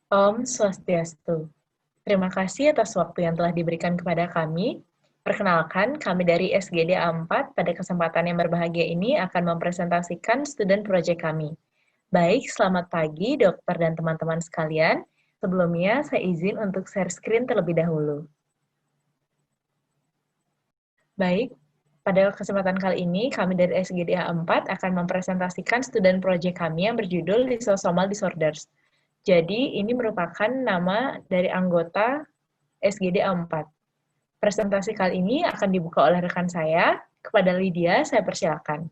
Om Swastiastu. Terima kasih atas waktu yang telah diberikan kepada kami. Perkenalkan, kami dari SGD A4 pada kesempatan yang berbahagia ini akan mempresentasikan student project kami. Baik, selamat pagi dokter dan teman-teman sekalian. Sebelumnya, saya izin untuk share screen terlebih dahulu. Baik, pada kesempatan kali ini, kami dari SGD A4 akan mempresentasikan student project kami yang berjudul Lysosomal Disorders. Jadi, ini merupakan nama dari anggota SGD A4. Presentasi kali ini akan dibuka oleh rekan saya. Kepada Lydia, saya persilakan.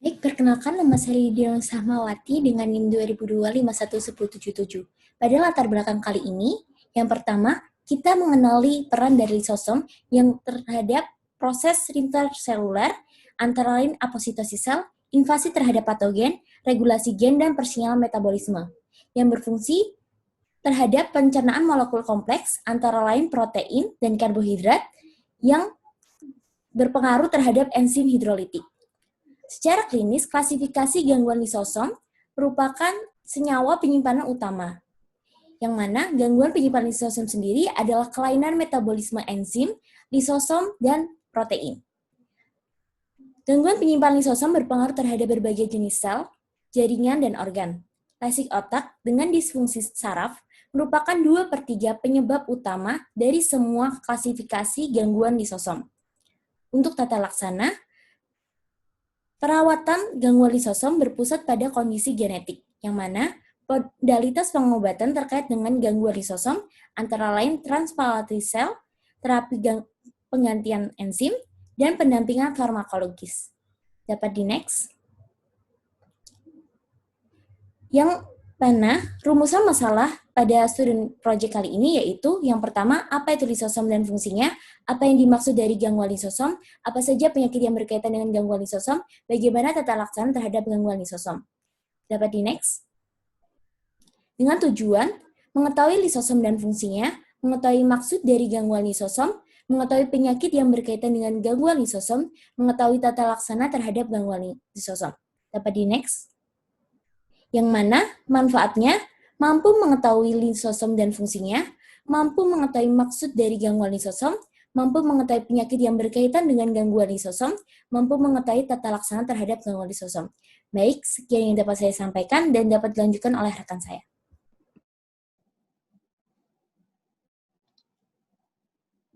Baik, perkenalkan nama saya Lydia Sahmawati dengan NIM 2002511077. Pada latar belakang kali ini, yang pertama, kita mengenali peran dari lisosom yang terhadap proses interseluler, antara lain apositosis sel, invasi terhadap patogen, regulasi gen, dan persinyalan metabolisme, yang berfungsi terhadap pencernaan molekul kompleks, antara lain protein dan karbohidrat, yang berpengaruh terhadap enzim hidrolitik. Secara klinis, klasifikasi gangguan lisosom merupakan senyawa penyimpanan utama, yang mana gangguan penyimpanan lisosom sendiri adalah kelainan metabolisme enzim, lisosom, dan protein. Gangguan penyimpanan lisosom berpengaruh terhadap berbagai jenis sel, jaringan, dan organ. Lesik otak dengan disfungsi saraf merupakan 2/3 penyebab utama dari semua klasifikasi gangguan lisosom. Untuk tata laksana, perawatan gangguan lisosom berpusat pada kondisi genetik, yang mana modalitas pengobatan terkait dengan gangguan lisosom antara lain transplantasi sel, terapi penggantian enzim, dan pendampingan farmakologis. Dapat di next. Yang mana rumusan masalah pada student project kali ini yaitu yang pertama, apa itu lisosom dan fungsinya, apa yang dimaksud dari gangguan lisosom, apa saja penyakit yang berkaitan dengan gangguan lisosom, bagaimana tata laksana terhadap gangguan lisosom. Dapat di next. Dengan tujuan mengetahui lisosom dan fungsinya, mengetahui maksud dari gangguan lisosom, mengetahui penyakit yang berkaitan dengan gangguan lisosom, mengetahui tata laksana terhadap gangguan lisosom. Dapat di next. Yang mana manfaatnya mampu mengetahui lisosom dan fungsinya, mampu mengetahui maksud dari gangguan lisosom, mampu mengetahui penyakit yang berkaitan dengan gangguan lisosom, mampu mengetahui tata laksana terhadap gangguan lisosom. Baik, sekian yang dapat saya sampaikan dan dapat dilanjutkan oleh rekan saya.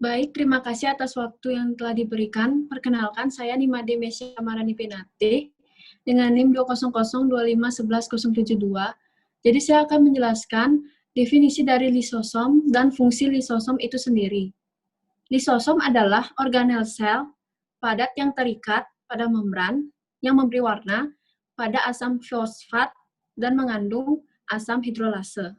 Baik, terima kasih atas waktu yang telah diberikan. Perkenalkan, saya Nimade Mesya Marani Penate dengan NIM 20025111072. Jadi saya akan menjelaskan definisi dari lisosom dan fungsi lisosom itu sendiri. Lisosom adalah organel sel padat yang terikat pada membran yang memberi warna pada asam fosfat dan mengandung asam hidrolase,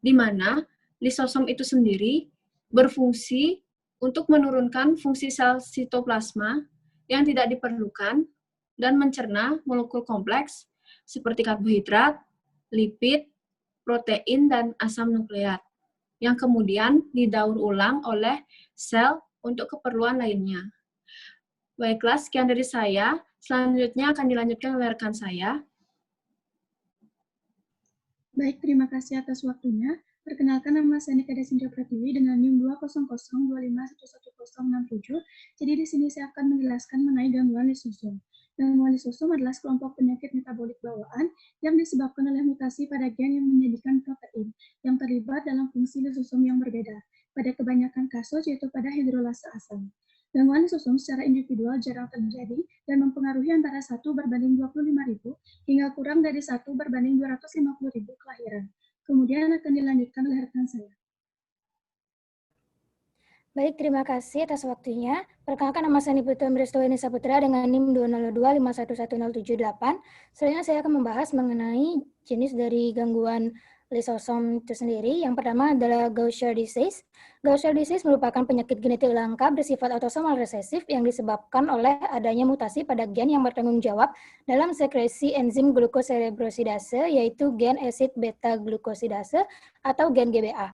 di mana lisosom itu sendiri berfungsi untuk menurunkan fungsi sel sitoplasma yang tidak diperlukan dan mencerna molekul kompleks seperti karbohidrat, lipid, protein, dan asam nukleat yang kemudian didaur ulang oleh sel untuk keperluan lainnya. Baiklah, sekian dari saya. Selanjutnya akan dilanjutkan oleh rekan saya. Baik, terima kasih atas waktunya. Perkenalkan, nama saya Nika Desinja Pratiwi dengan NIM 20025111067. Jadi di sini saya akan menjelaskan mengenai gangguan lisosom. Gangguan lisosom adalah sekelompok penyakit metabolik bawaan yang disebabkan oleh mutasi pada gen yang menjadikan protein yang terlibat dalam fungsi lisosom yang berbeda. Pada kebanyakan kasus yaitu pada hidrolase asam. Gangguan lisosom secara individual jarang terjadi dan mempengaruhi antara 1 berbanding 25.000 hingga kurang dari 1 berbanding 250.000 kelahiran. Kemudian akan dilanjutkan oleh rekan saya. Baik, terima kasih atas waktunya. Perkenalkan, nama saya Niputu Amristoweni Saputra dengan NIM 20251111078. Selanjutnya saya akan membahas mengenai jenis dari gangguan lisosom itu sendiri. Yang pertama adalah Gaucher disease. Gaucher disease merupakan penyakit genetik langka bersifat autosomal resesif yang disebabkan oleh adanya mutasi pada gen yang bertanggung jawab dalam sekresi enzim glukoserebrosidase, yaitu gen acid beta glukosidase atau gen GBA.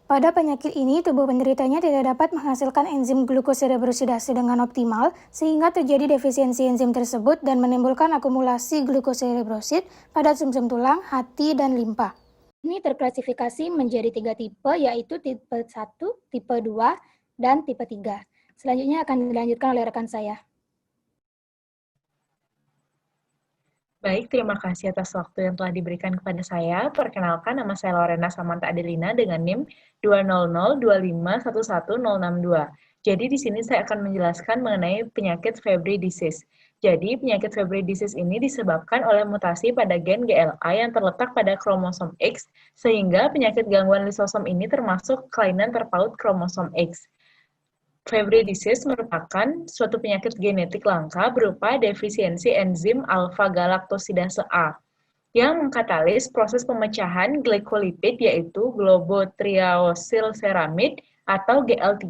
Pada penyakit ini, tubuh penderitanya tidak dapat menghasilkan enzim glukoserebrosidase dengan optimal, sehingga terjadi defisiensi enzim tersebut dan menimbulkan akumulasi glukoserebrosid pada sumsum tulang, hati, dan limpa. Ini terklasifikasi menjadi 3 tipe, yaitu tipe 1, tipe 2, dan tipe 3. Selanjutnya akan dilanjutkan oleh rekan saya. Baik, terima kasih atas waktu yang telah diberikan kepada saya. Perkenalkan, nama saya Lorena Samantha Adelina dengan NIM 20025111062. Jadi di sini saya akan menjelaskan mengenai penyakit Fabry disease. Jadi penyakit Fabry disease ini disebabkan oleh mutasi pada gen GLA yang terletak pada kromosom X, sehingga penyakit gangguan lisosom ini termasuk kelainan terpaut kromosom X. Fabry disease merupakan suatu penyakit genetik langka berupa defisiensi enzim alfa-galaktosidase A yang mengkatalis proses pemecahan glikolipid yaitu globotriaosylceramide atau GL3.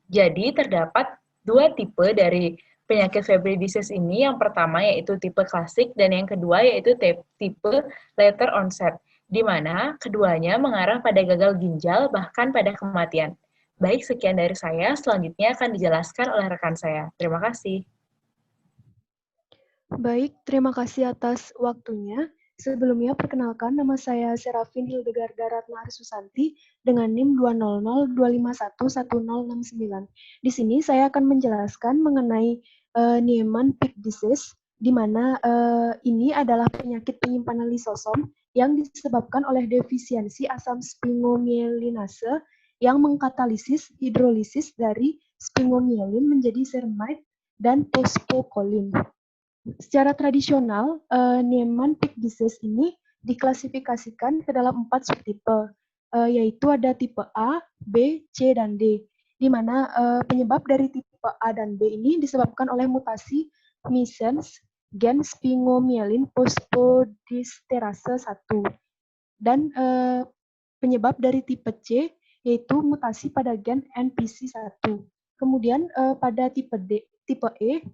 Jadi terdapat 2 tipe dari penyakit Fabry disease ini. Yang pertama yaitu tipe klasik dan yang kedua yaitu tipe later onset, di mana keduanya mengarah pada gagal ginjal bahkan pada kematian. Baik, sekian dari saya. Selanjutnya akan dijelaskan oleh rekan saya. Terima kasih. Baik, terima kasih atas waktunya. Sebelumnya, perkenalkan nama saya Serafin Hildegarda Ratna Arsusanti dengan NIM 20025111069. Di sini saya akan menjelaskan mengenai Niemann-Pick disease, di mana ini adalah penyakit penyimpanan lisosom yang disebabkan oleh defisiensi asam sphingomyelinase yang mengkatalisis hidrolisis dari sphingomyelin menjadi ceramide dan phosphocholine. Secara tradisional, Niemann-Pick disease ini diklasifikasikan ke dalam 4 subtipe, yaitu ada tipe A, B, C, dan D, di mana penyebab dari tipe A dan B ini disebabkan oleh mutasi missense gen sphingomyelin phosphodiesterase 1, dan penyebab dari tipe C yaitu mutasi pada gen NPC1. Kemudian pada tipe E,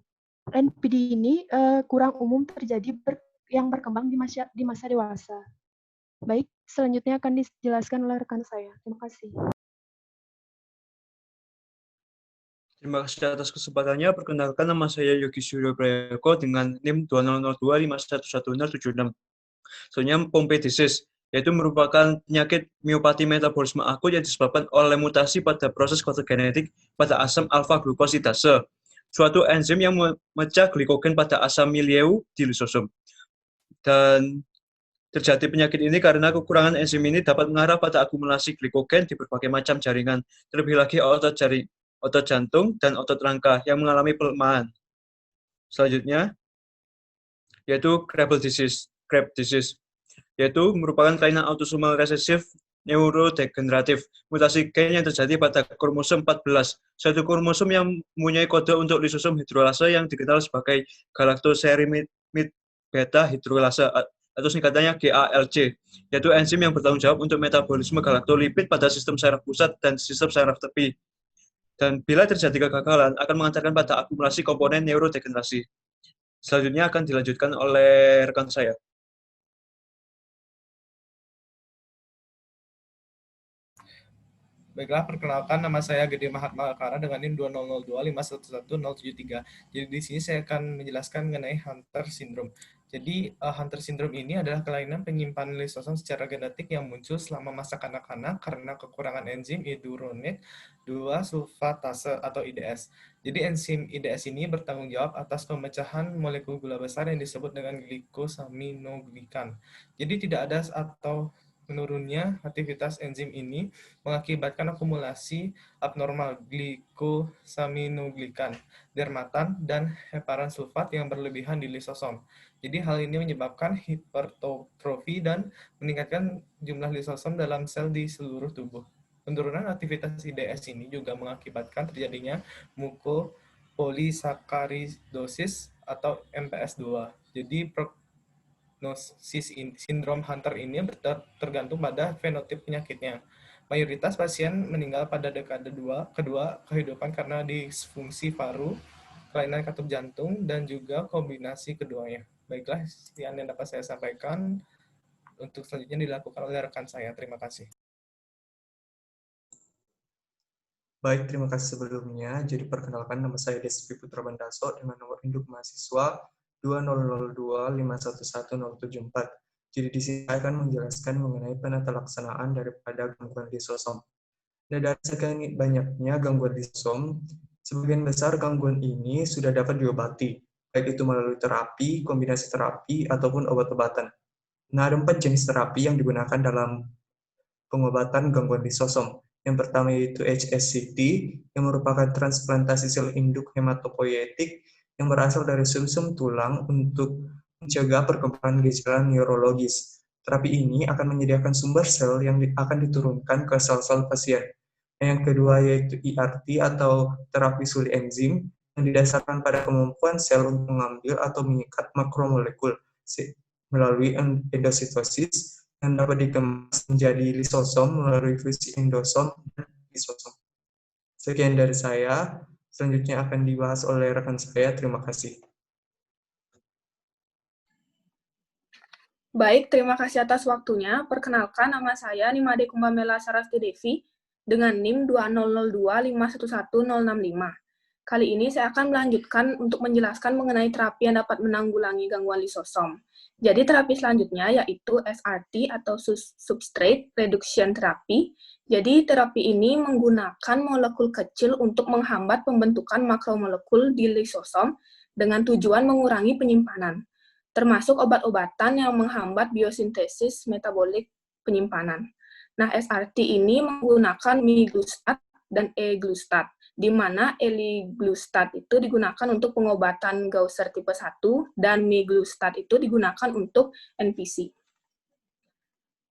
NPD ini kurang umum terjadi yang berkembang di masa dewasa. Baik, selanjutnya akan dijelaskan oleh rekan saya. Terima kasih. Terima kasih atas kesempatannya. Perkenalkan, nama saya Yogi Suryo Prayoko dengan NIM 20025111076. Selanjutnya, Pompe disease, yaitu merupakan penyakit miopati metabolisme akut yang disebabkan oleh mutasi pada proses kode genetik pada asam alfa-glukosidase, suatu enzim yang memecah glikogen pada asam milieu di lisosom. Dan terjadi penyakit ini karena kekurangan enzim ini dapat mengarah pada akumulasi glikogen di berbagai macam jaringan, terlebih lagi otot jantung dan otot rangka yang mengalami pelemahan. Selanjutnya, yaitu Krabbe disease, yaitu merupakan kelainan autosomal resesif neurodegeneratif, mutasi gen yang terjadi pada kromosom 14, suatu kromosom yang mempunyai kode untuk lisosom hidrolase yang dikenal sebagai galactoceramide beta hidrolase atau singkatannya GALC, yaitu enzim yang bertanggung jawab untuk metabolisme galaktolipid pada sistem saraf pusat dan sistem saraf tepi. Dan bila terjadi kegagalan, akan mengantarkan pada akumulasi komponen neurodegenerasi. Selanjutnya akan dilanjutkan oleh rekan saya. Baiklah, perkenalkan nama saya Gede Mahatma Akara dengan NIM 20025111073. Jadi di sini saya akan menjelaskan mengenai Hunter syndrome. Jadi Hunter syndrome ini adalah kelainan penyimpanan lisosom secara genetik yang muncul selama masa kanak-kanak karena kekurangan enzim iduronate 2-sulfatase atau IDS. Jadi enzim IDS ini bertanggung jawab atas pemecahan molekul gula besar yang disebut dengan glikosaminoglikan. Jadi tidak ada atau menurunnya aktivitas enzim ini mengakibatkan akumulasi abnormal glikosaminoglikan, dermatan, dan heparan sulfat yang berlebihan di lisosom. Jadi hal ini menyebabkan hipertrofi dan meningkatkan jumlah lisosom dalam sel di seluruh tubuh. Penurunan aktivitas IDS ini juga mengakibatkan terjadinya mukopolisakaridosis atau MPS 2. Jadi sindrom Hunter ini tergantung pada fenotip penyakitnya. Mayoritas pasien meninggal pada dekade kedua kehidupan karena disfungsi paru, kelainan katup jantung, dan juga kombinasi keduanya. Baiklah, sekian yang dapat saya sampaikan. Untuk selanjutnya dilakukan oleh rekan saya. Terima kasih. Baik, terima kasih sebelumnya. Jadi perkenalkan, nama saya Desvi Putra Bandaso dengan nomor induk mahasiswa 2002511074. Jadi di sini saya akan menjelaskan mengenai penata laksanaan daripada gangguan lisosom. Nah, dari sekian banyaknya gangguan lisosom, sebagian besar gangguan ini sudah dapat diobati, baik itu melalui terapi, kombinasi terapi, ataupun obat-obatan. Nah, ada 4 jenis terapi yang digunakan dalam pengobatan gangguan lisosom. Yang pertama yaitu HSCT, yang merupakan transplantasi sel induk hematopoietik yang berasal dari sumsum tulang untuk mencegah perkembangan gejala neurologis. Terapi ini akan menyediakan sumber sel yang akan diturunkan ke sel-sel pasien. Yang kedua yaitu ERT atau terapi suli enzim, yang didasarkan pada kemampuan sel untuk mengambil atau mengikat makromolekul melalui endositosis, yang dapat dikemas menjadi lisosom melalui fusi endosom dan lisosom. Sekian dari saya, selanjutnya akan dibahas oleh rekan saya. Terima kasih. Baik, terima kasih atas waktunya. Perkenalkan, nama saya Nimade Kumbamela Sarasti Devi dengan NIM 20025111065. Kali ini saya akan melanjutkan untuk menjelaskan mengenai terapi yang dapat menanggulangi gangguan lisosom. Jadi terapi selanjutnya yaitu SRT atau Substrate Reduction Therapy. Jadi terapi ini menggunakan molekul kecil untuk menghambat pembentukan makromolekul di lisosom dengan tujuan mengurangi penyimpanan, termasuk obat-obatan yang menghambat biosintesis metabolik penyimpanan. Nah, SRT ini menggunakan miglustat dan e-glustat, di mana eliglustat itu digunakan untuk pengobatan Gaucher tipe 1 dan miglustat itu digunakan untuk NPC.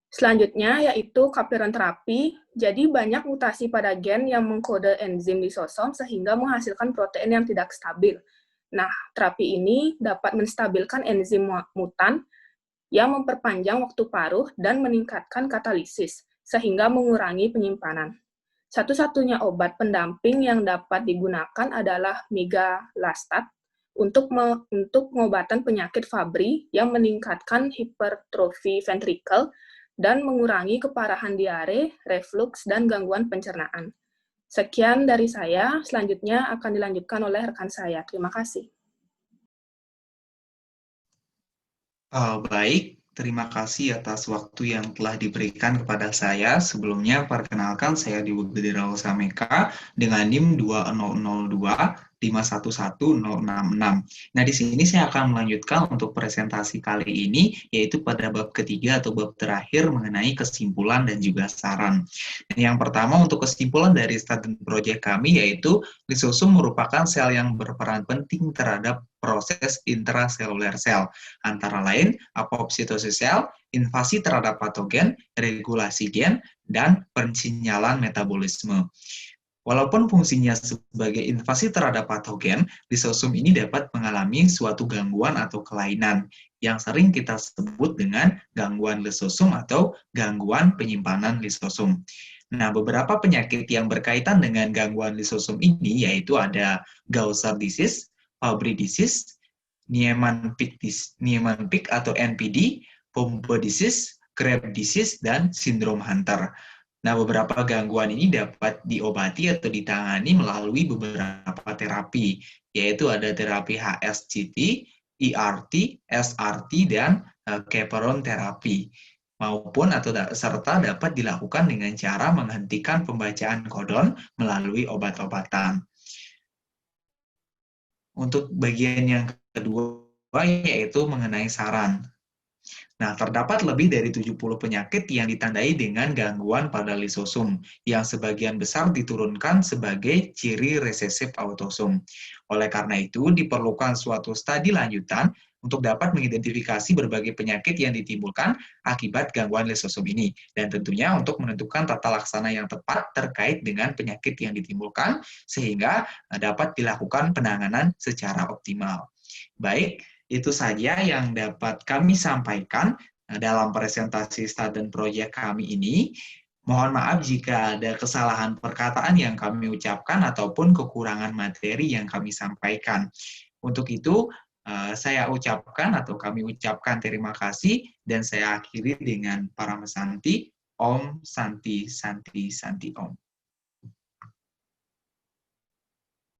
Selanjutnya yaitu kapleron terapi. Jadi banyak mutasi pada gen yang mengkode enzim lisosom sehingga menghasilkan protein yang tidak stabil. Nah, terapi ini dapat menstabilkan enzim mutan yang memperpanjang waktu paruh dan meningkatkan katalisis, sehingga mengurangi penyimpanan. Satu-satunya obat pendamping yang dapat digunakan adalah migalastat untuk pengobatan penyakit Fabry yang meningkatkan hipertrofi ventrikel dan mengurangi keparahan diare, refluks, dan gangguan pencernaan. Sekian dari saya, selanjutnya akan dilanjutkan oleh rekan saya. Terima kasih. Baik, terima kasih atas waktu yang telah diberikan kepada saya. Sebelumnya, perkenalkan saya Dewa Gedera Sameka dengan NIM 2002511066. Nah, di sini saya akan melanjutkan untuk presentasi kali ini, yaitu pada bab ketiga atau bab terakhir mengenai kesimpulan dan juga saran. Yang pertama, untuk kesimpulan dari student project kami, yaitu lisosom merupakan sel yang berperan penting terhadap proses intraseluler sel, antara lain apoptosis sel, invasi terhadap patogen, regulasi gen, dan pensinyalan metabolisme. Walaupun fungsinya sebagai invasi terhadap patogen, lisosom ini dapat mengalami suatu gangguan atau kelainan yang sering kita sebut dengan gangguan lisosom atau gangguan penyimpanan lisosom. Nah, beberapa penyakit yang berkaitan dengan gangguan lisosom ini yaitu ada Gaucher disease, Fabry disease, Niemann-Pick atau NPD, Pompe disease, Krabbe disease, dan sindrom Hunter. Nah, beberapa gangguan ini dapat diobati atau ditangani melalui beberapa terapi, yaitu ada terapi HSCT, ERT, SRT, dan chaperone terapi, maupun serta dapat dilakukan dengan cara menghentikan pembacaan kodon melalui obat-obatan. Untuk bagian yang kedua, yaitu mengenai saran. Nah, terdapat lebih dari 70 penyakit yang ditandai dengan gangguan pada lisosom, yang sebagian besar diturunkan sebagai ciri resesif autosom. Oleh karena itu, diperlukan suatu studi lanjutan untuk dapat mengidentifikasi berbagai penyakit yang ditimbulkan akibat gangguan lisosom ini, dan tentunya untuk menentukan tata laksana yang tepat terkait dengan penyakit yang ditimbulkan, sehingga dapat dilakukan penanganan secara optimal. Baik, itu saja yang dapat kami sampaikan dalam presentasi student project kami ini. Mohon maaf jika ada kesalahan perkataan yang kami ucapkan ataupun kekurangan materi yang kami sampaikan. Untuk itu, saya ucapkan atau kami ucapkan terima kasih dan saya akhiri dengan Paramesanti. Om Santi Santi Santi Om.